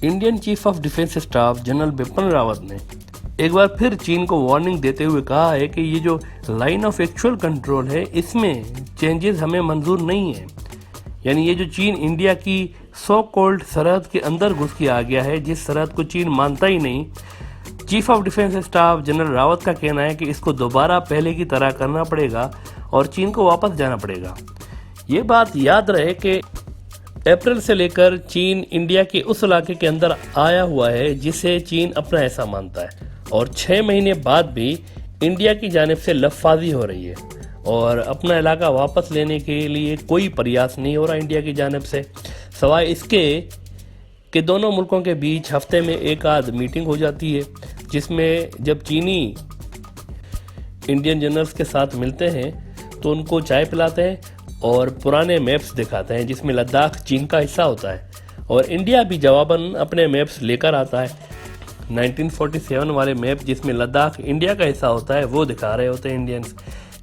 Indian chief of defence staff general Bipin Rawat ने एक बार फिर चीन को वार्निंग देते हुए कहा है कि ये जो लाइन ऑफ एक्चुअल कंट्रोल है इसमें चेंजेस हमें मंजूर नहीं है। यानी ये जो चीन इंडिया की सो कॉल्ड सरहद के अंदर घुस के आ गया है, जिस सरहद को चीन मानता ही नहीं, chief of defence staff general Rawat का कहना है कि इसको दोबारा पहले की तरह करना पड़ेगा और चीन को वापस जाना पड़ेगा। ये बात याद रहे कि अप्रैल से लेकर चीन इंडिया के उस इलाके के अंदर आया हुआ है जिसे चीन अपना ऐसा मानता है, और 6 महीने बाद भी इंडिया की जानिब से लफाजी हो रही है और अपना इलाका वापस लेने के लिए कोई प्रयास नहीं हो रहा इंडिया की जानिब से, सवाए इसके कि दोनों मुल्कों के बीच हफ्ते में एक आध मीटिंग हो जाती है जिसमें जब चीनी इंडियन जनरल्स के साथ मिलते हैं तो उनको चाय पिलाते हैं और पुराने मैप्स दिखाते हैं जिसमें लद्दाख चीन का हिस्सा होता है, और इंडिया भी जवाबन अपने मैप्स लेकर आता है। 1947 वाले मैप जिसमें लद्दाख इंडिया का हिस्सा होता है वो दिखा रहे होते हैं इंडियंस।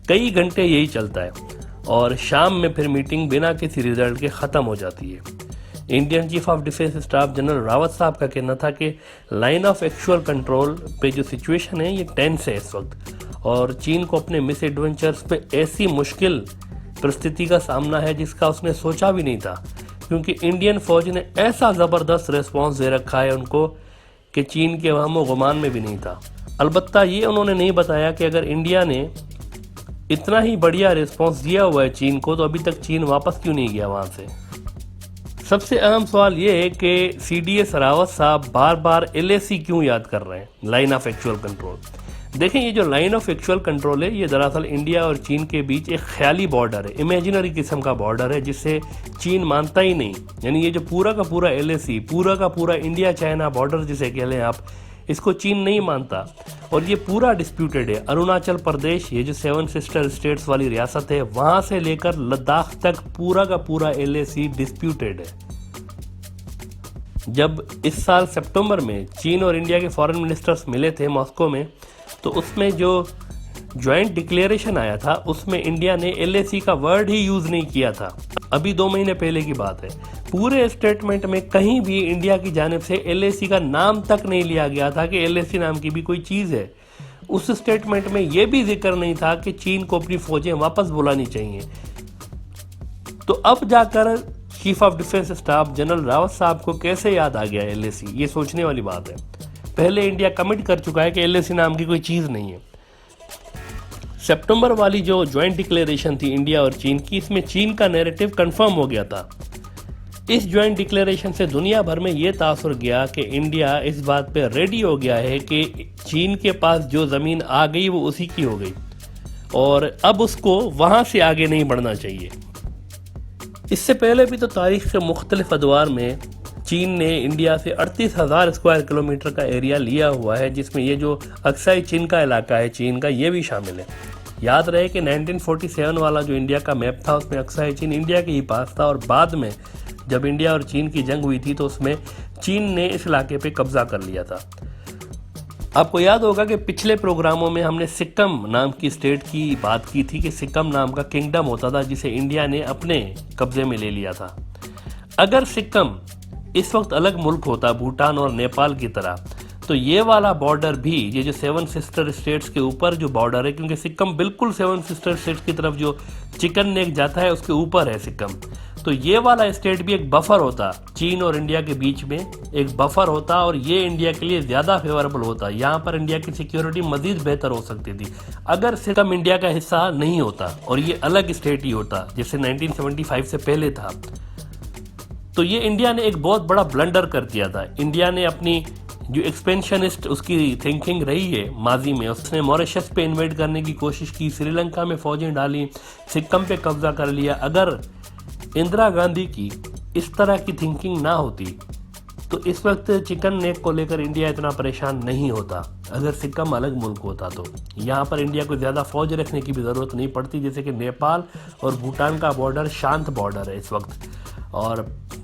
कई घंटे यही चलता है और शाम में फिर मीटिंग बिना किसी रिजल्ट के ख़त्म हो जाती है। Indian chief of defence staff general Rawat साहब का कहना था कि लाइन ऑफ एक्चुअल कंट्रोल पे जो सिचुएशन है ये टेंस है इस वक्त, और चीन को अपने मिस एडवेंचर्स पे ऐसी मुश्किल परिस्थिति का सामना है जिसका उसने सोचा भी नहीं था, क्योंकि इंडियन फौज ने ऐसा ज़बरदस्त रिस्पॉन्स दे रखा है उनको कि चीन के वहमो गुमान में भी नहीं था। अलबत्ता ये उन्होंने नहीं बताया कि अगर इंडिया ने इतना ही बढ़िया रिस्पॉन्स दिया हुआ है चीन को तो अभी तक चीन वापस क्यों नहीं गया वहाँ से। सबसे अहम सवाल ये है कि CDS रावत साहब बार बार LAC क्यों याद कर रहे हैं, लाइन ऑफ एक्चुअल कंट्रोल। देखें, ये जो लाइन ऑफ एक्चुअल कंट्रोल है ये दरअसल इंडिया और चीन के बीच एक ख्याली बॉर्डर है, इमेजिनरी किस्म का बॉर्डर है जिसे चीन मानता ही नहीं। यानी ये जो पूरा का पूरा LAC, पूरा का पूरा इंडिया चाइना बॉर्डर जिसे कह लें आप, इसको चीन नहीं मानता और ये पूरा डिस्प्यूटेड है। अरुणाचल प्रदेश, ये जो 7 सिस्टर स्टेट्स वाली रियासत है, वहाँ से लेकर लद्दाख तक पूरा का पूरा LAC डिस्प्यूटेड है। जब इस साल सितंबर में चीन और इंडिया के फॉरेन मिनिस्टर्स मिले थे मॉस्को में, तो उसमें जो ज्वाइंट डिक्लेरेशन आया था उसमें इंडिया ने LAC का वर्ड ही यूज नहीं किया था। अभी 2 महीने पहले की बात है। पूरे स्टेटमेंट में कहीं भी इंडिया की जानिब से LAC का नाम तक नहीं लिया गया था कि LAC नाम की भी कोई चीज़ है। उस स्टेटमेंट में यह भी जिक्र नहीं था कि चीन को अपनी फौजें वापस बुलानी चाहिए। तो अब जाकर chief of defence staff general Rawat साहब को कैसे याद आ गया LAC, ये सोचने वाली बात है। पहले इंडिया कमिट कर चुका है कि LAC नाम की कोई चीज़ नहीं है। सितंबर वाली जो ज्वाइंट डिक्लेरेशन थी इंडिया और चीन की, इसमें चीन का नैरेटिव कंफर्म हो गया था। इस ज्वाइंट डिक्लेरेशन से दुनिया भर में ये तासुर गया कि इंडिया इस बात पे रेडी हो गया है कि चीन के पास जो ज़मीन आ गई वो उसी की हो गई और अब उसको वहाँ से आगे नहीं बढ़ना चाहिए। इससे पहले भी तो तारीख के मुख्तलिफ अदवार में चीन ने इंडिया से 38,000 स्क्वायर किलोमीटर का एरिया लिया हुआ है, जिसमें ये जो अक्साई चीन का इलाका है चीन का, ये भी शामिल है। याद रहे कि 1947 वाला जो इंडिया का मैप था उसमें अक्साई चीन इंडिया के ही पास था, और बाद में जब इंडिया और चीन की जंग हुई थी तो उसमें चीन ने इस इलाके पे कब्जा कर लिया था। आपको याद होगा कि पिछले प्रोग्रामों में हमने सिक्किम नाम की स्टेट की बात की थी कि सिक्किम नाम का किंगडम होता था जिसे इंडिया ने अपने कब्जे में ले लिया था। अगर सिक्किम इस वक्त अलग मुल्क होता भूटान और नेपाल की तरह, तो ये वाला बॉर्डर भी, ये जो 7 सिस्टर स्टेट्स के ऊपर जो बॉर्डर है, क्योंकि सिक्किम बिल्कुल 7 सिस्टर स्टेट्स की तरफ जो चिकन नेक जाता है उसके ऊपर है सिक्किम, तो ये वाला स्टेट भी एक बफर होता, चीन और इंडिया के बीच में एक बफर होता और ये इंडिया के लिए ज़्यादा फेवरेबल होता। यहाँ पर इंडिया की सिक्योरिटी मज़ीद बेहतर हो सकती थी अगर सिक्किम इंडिया का हिस्सा नहीं होता और ये अलग स्टेट ही होता जैसे 1975 से पहले था। तो ये इंडिया ने एक बहुत बड़ा ब्लंडर कर दिया था। इंडिया ने अपनी जो एक्सपेंशनिस्ट उसकी थिंकिंग रही है माजी में, उसने मॉरिशस पे इन्वेड करने की कोशिश की, श्रीलंका में फौजें डाली, सिक्किम पे कब्जा कर लिया। अगर इंदिरा गांधी की इस तरह की थिंकिंग ना होती तो इस वक्त चिकन नेक को लेकर इंडिया इतना परेशान नहीं होता। अगर सिक्किम अलग मुल्क होता तो यहाँ पर इंडिया को ज़्यादा फौज रखने की भी ज़रूरत नहीं पड़ती, जैसे कि नेपाल और भूटान का बॉर्डर शांत बॉर्डर है इस वक्त, और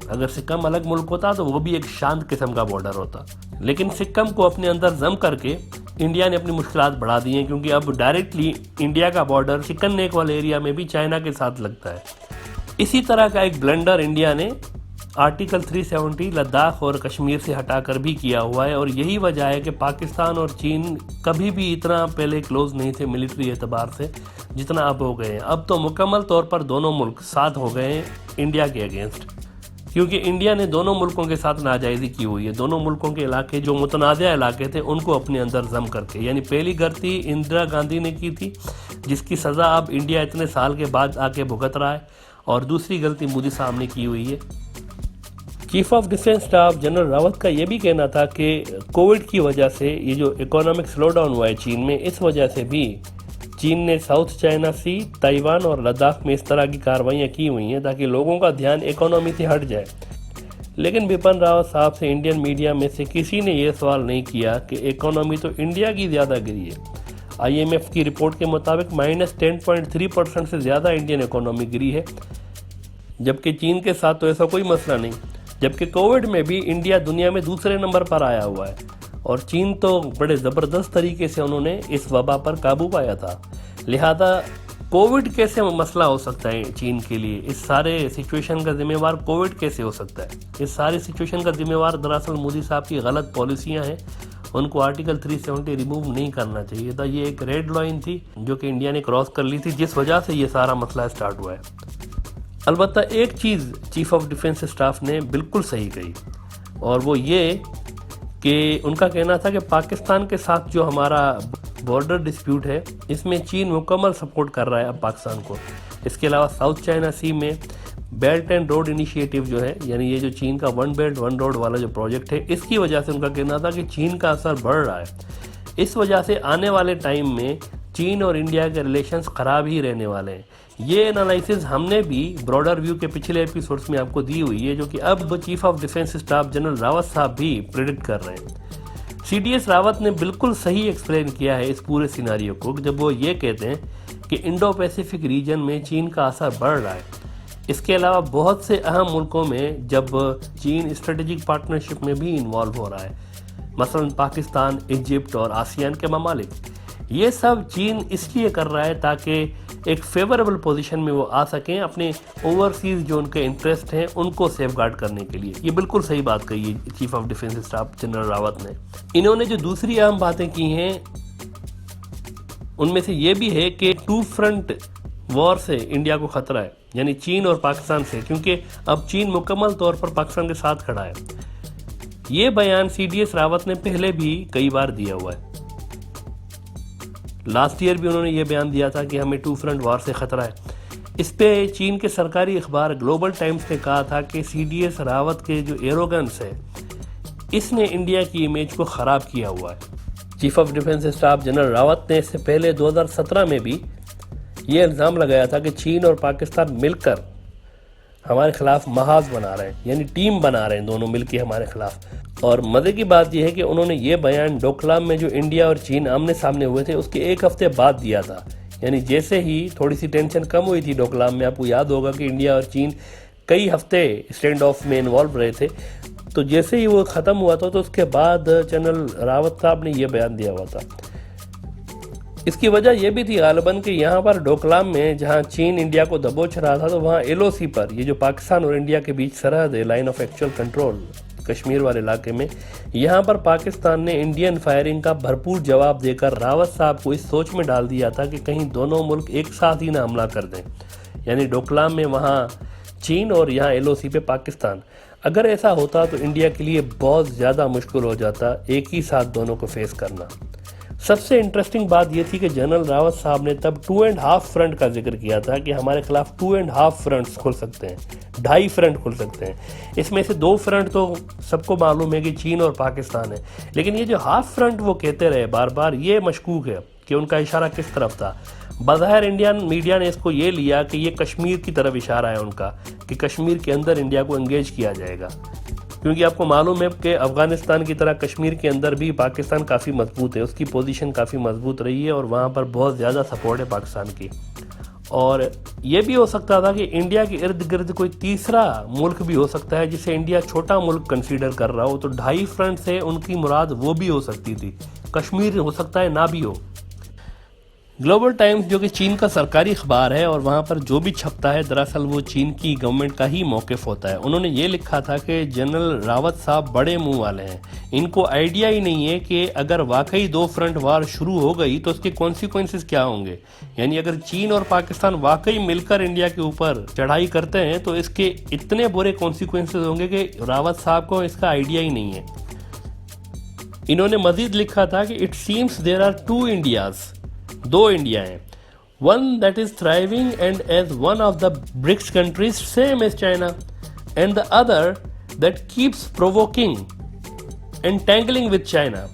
अगर सिक्किम अलग मुल्क होता तो वो भी एक शांत किस्म का बॉर्डर होता। लेकिन सिक्किम को अपने अंदर जम करके इंडिया ने अपनी मुश्किलात बढ़ा दी हैं, क्योंकि अब डायरेक्टली इंडिया का बॉर्डर चिकन नेक वाले एरिया में भी चाइना के साथ लगता है। इसी तरह का एक ब्लंडर इंडिया ने आर्टिकल 370 लद्दाख और कश्मीर से हटाकर भी किया हुआ है, और यही वजह है कि पाकिस्तान और चीन कभी भी इतना पहले क्लोज नहीं थे मिलिट्री एतबार से जितना अब हो गए हैं। अब तो मुकम्मल तौर पर दोनों मुल्क साथ हो गए हैं इंडिया के अगेंस्ट, क्योंकि इंडिया ने दोनों मुल्कों के साथ नाजायज़ी की हुई है। दोनों मुल्कों के इलाके जो मुतनाज़ा इलाके थे उनको अपने अंदर जम करके, यानी पहली गलती इंदिरा गांधी ने की थी जिसकी सज़ा अब इंडिया इतने साल के बाद आके भुगत रहा है, और दूसरी गलती मोदी साहब ने की हुई है। Chief of defence staff general Rawat का ये भी कहना था कि कोविड की वजह से ये जो इकोनॉमिक स्लो डाउन हुआ है चीन में, इस वजह से भी चीन ने साउथ चाइना सी, ताइवान और लद्दाख में इस तरह की कार्रवाइयाँ की हुई हैं ताकि लोगों का ध्यान इकोनॉमी से हट जाए। लेकिन बिपिन रावत साहब से इंडियन मीडिया में से किसी ने यह सवाल नहीं किया कि इकोनॉमी तो इंडिया की ज़्यादा गिरी है। IMF की रिपोर्ट के मुताबिक -10.3% से ज़्यादा इंडियन इकोनॉमी गिरी है, जबकि चीन के साथ तो ऐसा कोई मसला नहीं। जबकि कोविड में भी इंडिया दुनिया में दूसरे नंबर पर आया हुआ है, और चीन तो बड़े ज़बरदस्त तरीके से उन्होंने इस वबा पर काबू पाया था। लिहाजा कोविड कैसे मसला हो सकता है चीन के लिए? इस सारे सिचुएशन का जिम्मेवार कोविड कैसे हो सकता है? इस सारी सिचुएशन का जिम्मेवार दरअसल मोदी साहब की गलत पॉलिसियां हैं। उनको आर्टिकल 370 रिमूव नहीं करना चाहिए था। ये एक रेड लाइन थी जो कि इंडिया ने क्रॉस कर ली थी, जिस वजह से ये सारा मसला स्टार्ट हुआ है। अलबत्ता एक चीज़ चीफ ऑफ डिफेंस स्टाफ ने बिल्कुल सही कही, और वो ये कि उनका कहना था कि पाकिस्तान के साथ जो हमारा बॉर्डर डिस्प्यूट है इसमें चीन मुकम्मल सपोर्ट कर रहा है अब पाकिस्तान को। इसके अलावा साउथ चाइना सी में बेल्ट एंड रोड इनिशिएटिव जो है, यानी ये जो चीन का वन बेल्ट वन रोड वाला जो प्रोजेक्ट है, इसकी वजह से उनका कहना था कि चीन का असर बढ़ रहा है। इस वजह से आने वाले टाइम में चीन और इंडिया के रिलेशंस ख़राब ही रहने वाले हैं। ये एनालिसिस हमने भी ब्रॉडर व्यू के पिछले एपिसोड्स में आपको दी हुई है, जो कि अब chief of defence staff general Rawat साहब भी प्रेडिक्ट कर रहे हैं। CDS रावत ने बिल्कुल सही एक्सप्लेन किया है इस पूरे सिनारियो को, जब वो ये कहते हैं कि इंडो पैसिफिक रीजन में चीन का असर बढ़ रहा है। इसके अलावा बहुत से अहम मुल्कों में जब चीन स्ट्रेटेजिक पार्टनरशिप में भी इन्वॉल्व हो रहा है, मसलन पाकिस्तान, इजिप्ट और आसियान के ममालिक। ये सब चीन इसलिए कर रहा है ताकि एक फेवरेबल पोजीशन में वो आ सकें, अपने ओवरसीज जो उनके इंटरेस्ट हैं उनको सेफगार्ड करने के लिए। ये बिल्कुल सही बात कही है chief of defence staff general Rawat ने। इन्होंने जो दूसरी अहम बातें की हैं उनमें से ये भी है कि 2 फ्रंट वॉर से इंडिया को खतरा है, यानी चीन और पाकिस्तान से, क्योंकि अब चीन मुकम्मल तौर पर पाकिस्तान के साथ खड़ा है। ये बयान CDS रावत ने पहले भी कई बार दिया हुआ है। लास्ट ईयर भी उन्होंने ये बयान दिया था कि हमें 2 फ्रंट वॉर से खतरा है। इस पे चीन के सरकारी अखबार ग्लोबल टाइम्स ने कहा था कि CDS रावत के जो एरोगेंस है इसने इंडिया की इमेज को ख़राब किया हुआ है। Chief of defence staff general Rawat ने इससे पहले 2017 में भी ये इल्ज़ाम लगाया था कि चीन और पाकिस्तान मिलकर हमारे खिलाफ महाज बना रहे हैं, यानी टीम बना रहे हैं दोनों मिलकर हमारे खिलाफ। और मज़े की बात यह है कि उन्होंने ये बयान डोकलाम में जो इंडिया और चीन आमने सामने हुए थे उसके 1 हफ्ते बाद दिया था। यानी जैसे ही थोड़ी सी टेंशन कम हुई थी डोकलाम में, आपको याद होगा कि इंडिया और चीन कई हफ्ते स्टैंड ऑफ में इन्वॉल्व रहे थे, तो जैसे ही वो ख़त्म हुआ था तो उसके बाद जनरल रावत साहब ने यह बयान दिया हुआ था। इसकी वजह यह भी थी गालिबन कि यहाँ पर डोकलाम में जहाँ चीन इंडिया को दबोच रहा था, तो वहाँ LOC पर, ये जो पाकिस्तान और इंडिया के बीच सरहद है, line of actual control, Kashmir वाले इलाके में, यहाँ पर पाकिस्तान ने इंडियन फायरिंग का भरपूर जवाब देकर रावत साहब को इस सोच में डाल दिया था कि कहीं दोनों मुल्क एक साथ ही ना हमला कर दें। यानी डोकलाम में वहाँ चीन और यहाँ LOC पे पाकिस्तान। अगर ऐसा होता तो इंडिया के लिए बहुत ज़्यादा मुश्किल हो जाता एक ही साथ दोनों को फेस करना। सबसे इंटरेस्टिंग बात यह थी कि जनरल रावत साहब ने तब 2.5 फ्रंट का जिक्र किया था कि हमारे खिलाफ 2.5 फ्रंट्स खुल सकते हैं, 2.5 फ्रंट खुल सकते हैं। इसमें से 2 फ्रंट तो सबको मालूम है कि चीन और पाकिस्तान है, लेकिन ये जो हाफ फ्रंट वो कहते रहे बार बार, ये मशकूक है कि उनका इशारा किस तरफ था। बज़ाहिर इंडियन मीडिया ने इसको ये लिया कि ये कश्मीर की तरफ इशारा है उनका, कि कश्मीर के अंदर इंडिया को एंगेज किया जाएगा, क्योंकि आपको मालूम है कि अफ़गानिस्तान की तरह कश्मीर के अंदर भी पाकिस्तान काफ़ी मजबूत है, उसकी पोजीशन काफ़ी मजबूत रही है और वहाँ पर बहुत ज़्यादा सपोर्ट है पाकिस्तान की। और ये भी हो सकता था कि इंडिया के इर्द गिर्द कोई तीसरा मुल्क भी हो सकता है जिसे इंडिया छोटा मुल्क कंसीडर कर रहा हो, तो 2.5 फ्रंट से उनकी मुराद वो भी हो सकती थी, कश्मीर हो सकता है ना भी हो। ग्लोबल टाइम्स जो कि चीन का सरकारी अखबार है और वहाँ पर जो भी छपता है दरअसल वो चीन की गवर्नमेंट का ही मौक़िफ़ होता है। उन्होंने ये लिखा था कि जनरल रावत साहब बड़े मुंह वाले हैं, इनको आइडिया ही नहीं है कि अगर वाकई 2 फ्रंट वार शुरू हो गई तो उसके कॉन्सिक्वेंसेस क्या होंगे। यानी अगर चीन और पाकिस्तान वाकई मिलकर इंडिया के ऊपर चढ़ाई करते हैं तो इसके इतने बुरे कॉन्सिक्वेंसेस होंगे कि रावत साहब को इसका आइडिया ही नहीं है। इन्होंने मजीद लिखा था कि it seems there are 2 Indias, 2 India हैं, one that is thriving and as one of the BRICS countries same as China and the other that keeps provoking and tangling with China.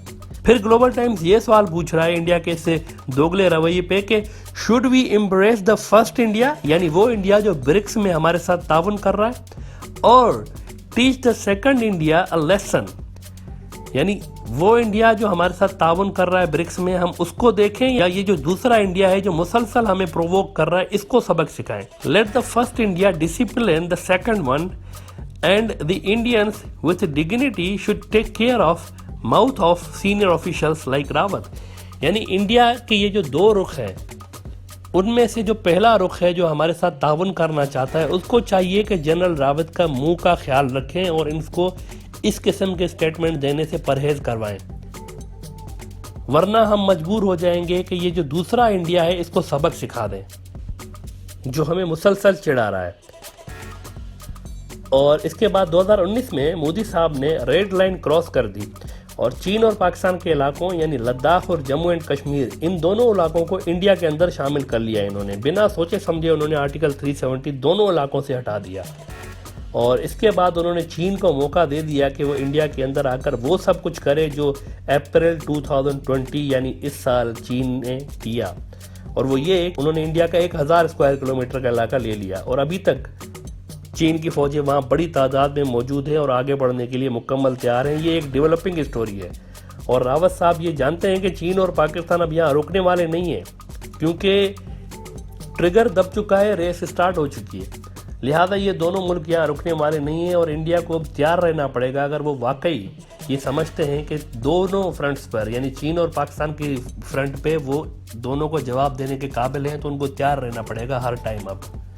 फिर global times ये सवाल पूछ रहा है India के इस दोगले रवैये पे कि should we embrace the first India, यानी वो इंडिया जो ब्रिक्स में हमारे साथ ताउन कर रहा है, और teach the second India a lesson, यानी वो इंडिया जो हमारे साथ ताउन कर रहा है ब्रिक्स में हम उसको देखें, या ये जो दूसरा इंडिया है जो मुसलसल हमें प्रोवोक कर रहा है इसको सबक सिखाएं। Let the first India discipline the second one and the Indians with dignity should take care of mouth of senior officials like Rawat. यानी इंडिया के ये जो 2 रुख है उनमें से जो पहला रुख है जो हमारे साथ ताउन करना चाहता है उसको चाहिए कि जनरल रावत का मुंह का ख्याल रखें और इनको इस किस्म के स्टेटमेंट देने से परहेज करवाएं, वरना हम मजबूर हो जाएंगे कि ये जो दूसरा इंडिया है इसको सबक सिखा दें जो हमें मुसलसल चिढ़ा रहा है। और इसके बाद 2019 में मोदी साहब ने रेड लाइन क्रॉस कर दी और चीन और पाकिस्तान के इलाकों यानी लद्दाख और जम्मू एंड कश्मीर, इन दोनों इलाकों को इंडिया के अंदर शामिल कर लिया। इन्होंने बिना सोचे समझे उन्होंने आर्टिकल 370 दोनों इलाकों से हटा दिया और इसके बाद उन्होंने चीन को मौका दे दिया कि वो इंडिया के अंदर आकर वो सब कुछ करे जो अप्रैल 2020 यानी इस साल चीन ने किया। और वो ये उन्होंने इंडिया का 1000 स्क्वायर किलोमीटर का इलाका ले लिया और अभी तक चीन की फौजें वहाँ बड़ी तादाद में मौजूद हैं और आगे बढ़ने के लिए मुकम्मल तैयार हैं। ये एक डेवलपिंग स्टोरी है और रावत साहब ये जानते हैं कि चीन और पाकिस्तान अब यहाँ रुकने वाले नहीं हैं क्योंकि ट्रिगर दब चुका है, रेस स्टार्ट हो चुकी है। लिहाजा ये दोनों मुल्क यहाँ रुकने वाले नहीं हैं और इंडिया को अब तैयार रहना पड़ेगा अगर वो वाकई ये समझते हैं कि दोनों फ्रंट्स पर यानी चीन और पाकिस्तान की फ्रंट पे वो दोनों को जवाब देने के काबिल हैं, तो उनको तैयार रहना पड़ेगा हर टाइम अब।